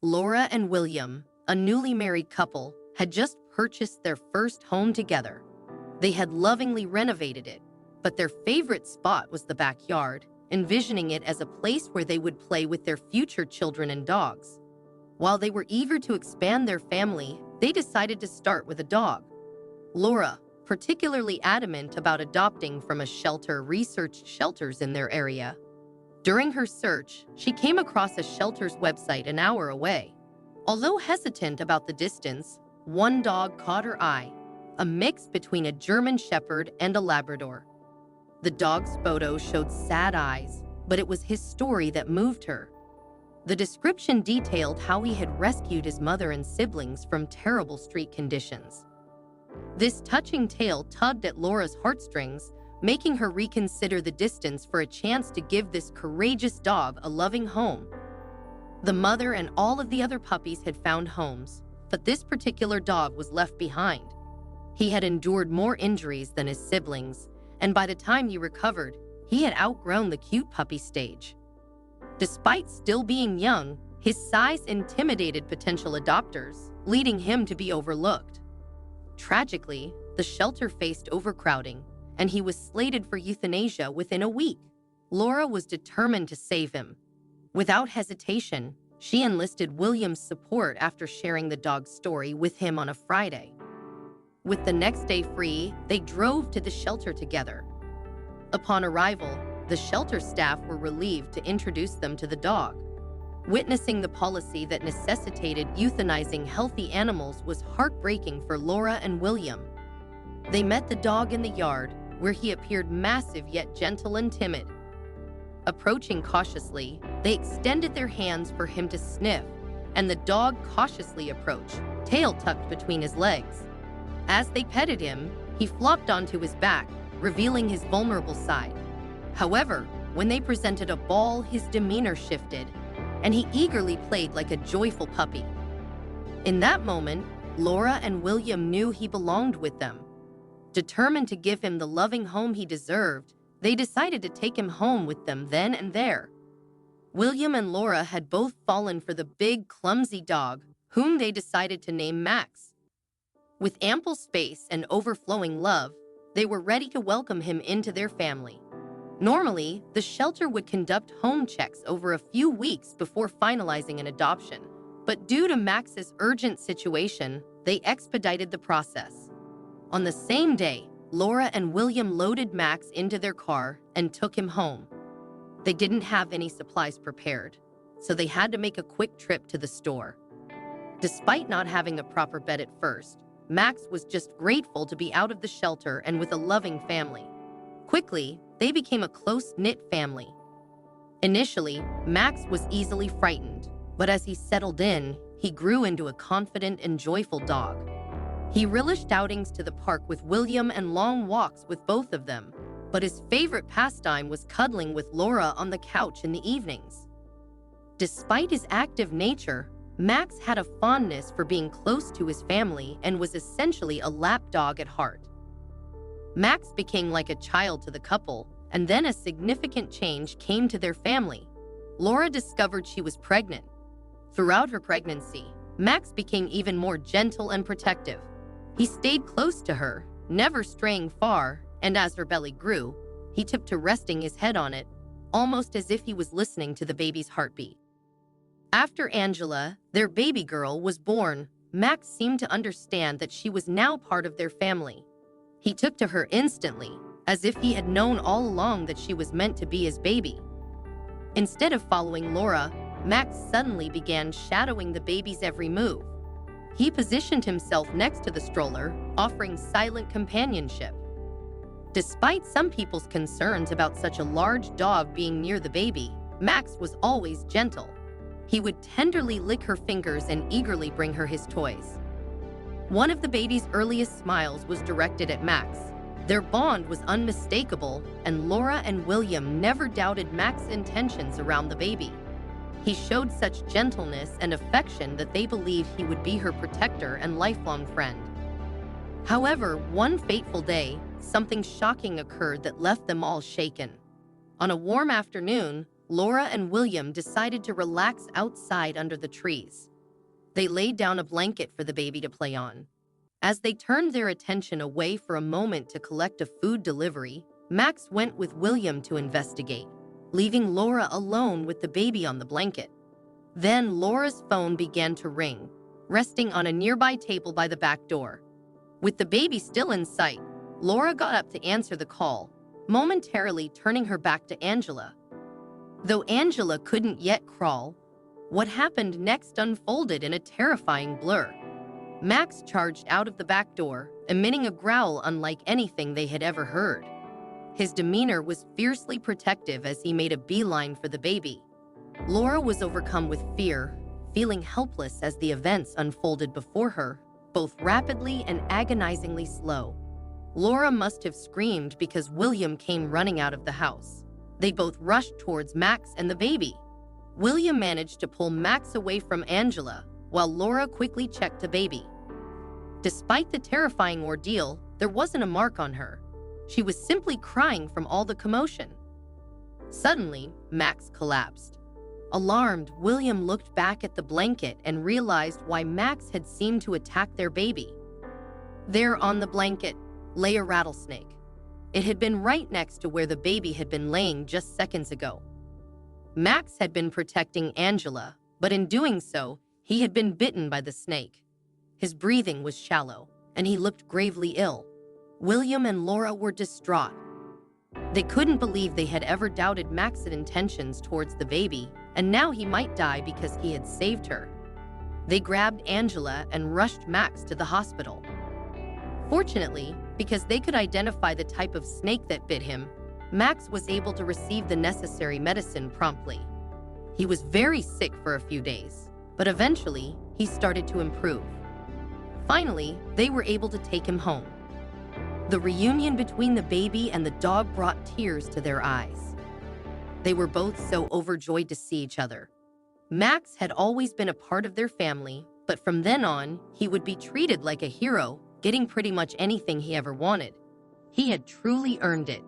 Laura and William, a newly married couple, had just purchased their first home together. They had lovingly renovated it, but their favorite spot was the backyard, envisioning it as a place where they would play with their future children and dogs. While they were eager to expand their family, they decided to start with a dog. Laura, particularly adamant about adopting from a shelter, researched shelters in their area. During her search, she came across a shelter's website an hour away. Although hesitant about the distance, one dog caught her eye, a mix between a German Shepherd and a Labrador. The dog's photo showed sad eyes, but it was his story that moved her. The description detailed how he had rescued his mother and siblings from terrible street conditions. This touching tale tugged at Laura's heartstrings, making her reconsider the distance for a chance to give this courageous dog a loving home. The mother and all of the other puppies had found homes, but this particular dog was left behind. He had endured more injuries than his siblings, and by the time he recovered, he had outgrown the cute puppy stage. Despite still being young, his size intimidated potential adopters, leading him to be overlooked. Tragically, the shelter faced overcrowding, and he was slated for euthanasia within a week. Laura was determined to save him. Without hesitation, she enlisted William's support after sharing the dog's story with him on a Friday. With the next day free, they drove to the shelter together. Upon arrival, the shelter staff were relieved to introduce them to the dog. Witnessing the policy that necessitated euthanizing healthy animals was heartbreaking for Laura and William. They met the dog in the yard, where he appeared massive yet gentle and timid. Approaching cautiously, they extended their hands for him to sniff, and the dog cautiously approached, tail tucked between his legs. As they petted him, he flopped onto his back, revealing his vulnerable side. However, when they presented a ball, his demeanor shifted, and he eagerly played like a joyful puppy. In that moment, Laura and William knew he belonged with them. Determined to give him the loving home he deserved, they decided to take him home with them then and there. William and Laura had both fallen for the big, clumsy dog, whom they decided to name Max. With ample space and overflowing love, they were ready to welcome him into their family. Normally, the shelter would conduct home checks over a few weeks before finalizing an adoption, but due to Max's urgent situation, they expedited the process. On the same day, Laura and William loaded Max into their car and took him home. They didn't have any supplies prepared, so they had to make a quick trip to the store. Despite not having a proper bed at first, Max was just grateful to be out of the shelter and with a loving family. Quickly, they became a close-knit family. Initially, Max was easily frightened, but as he settled in, he grew into a confident and joyful dog. He relished outings to the park with William and long walks with both of them, but his favorite pastime was cuddling with Laura on the couch in the evenings. Despite his active nature, Max had a fondness for being close to his family and was essentially a lapdog at heart. Max became like a child to the couple, and then a significant change came to their family. Laura discovered she was pregnant. Throughout her pregnancy, Max became even more gentle and protective. He stayed close to her, never straying far, and as her belly grew, he took to resting his head on it, almost as if he was listening to the baby's heartbeat. After Angela, their baby girl, was born, Max seemed to understand that she was now part of their family. He took to her instantly, as if he had known all along that she was meant to be his baby. Instead of following Laura, Max suddenly began shadowing the baby's every move. He positioned himself next to the stroller, offering silent companionship. Despite some people's concerns about such a large dog being near the baby, Max was always gentle. He would tenderly lick her fingers and eagerly bring her his toys. One of the baby's earliest smiles was directed at Max. Their bond was unmistakable, and Laura and William never doubted Max's intentions around the baby. He showed such gentleness and affection that they believed he would be her protector and lifelong friend. However, one fateful day, something shocking occurred that left them all shaken. On a warm afternoon, Laura and William decided to relax outside under the trees. They laid down a blanket for the baby to play on. As they turned their attention away for a moment to collect a food delivery, Max went with William to investigate, leaving Laura alone with the baby on the blanket. Then Laura's phone began to ring, resting on a nearby table by the back door. With the baby still in sight, Laura got up to answer the call, momentarily turning her back to Angela. Though Angela couldn't yet crawl, what happened next unfolded in a terrifying blur. Max charged out of the back door, emitting a growl unlike anything they had ever heard. His demeanor was fiercely protective as he made a beeline for the baby. Laura was overcome with fear, feeling helpless as the events unfolded before her, both rapidly and agonizingly slow. Laura must have screamed because William came running out of the house. They both rushed towards Max and the baby. William managed to pull Max away from Angela, while Laura quickly checked the baby. Despite the terrifying ordeal, there wasn't a mark on her. She was simply crying from all the commotion. Suddenly, Max collapsed. Alarmed, William looked back at the blanket and realized why Max had seemed to attack their baby. There on the blanket lay a rattlesnake. It had been right next to where the baby had been laying just seconds ago. Max had been protecting Angela, but in doing so, he had been bitten by the snake. His breathing was shallow, and he looked gravely ill. William and Laura were distraught. They couldn't believe they had ever doubted Max's intentions towards the baby, and now he might die because he had saved her. They grabbed Angela and rushed Max to the hospital. Fortunately, because they could identify the type of snake that bit him, Max was able to receive the necessary medicine promptly. He was very sick for a few days, but eventually, he started to improve. Finally, they were able to take him home. The reunion between the baby and the dog brought tears to their eyes. They were both so overjoyed to see each other. Max had always been a part of their family, but from then on, he would be treated like a hero, getting pretty much anything he ever wanted. He had truly earned it.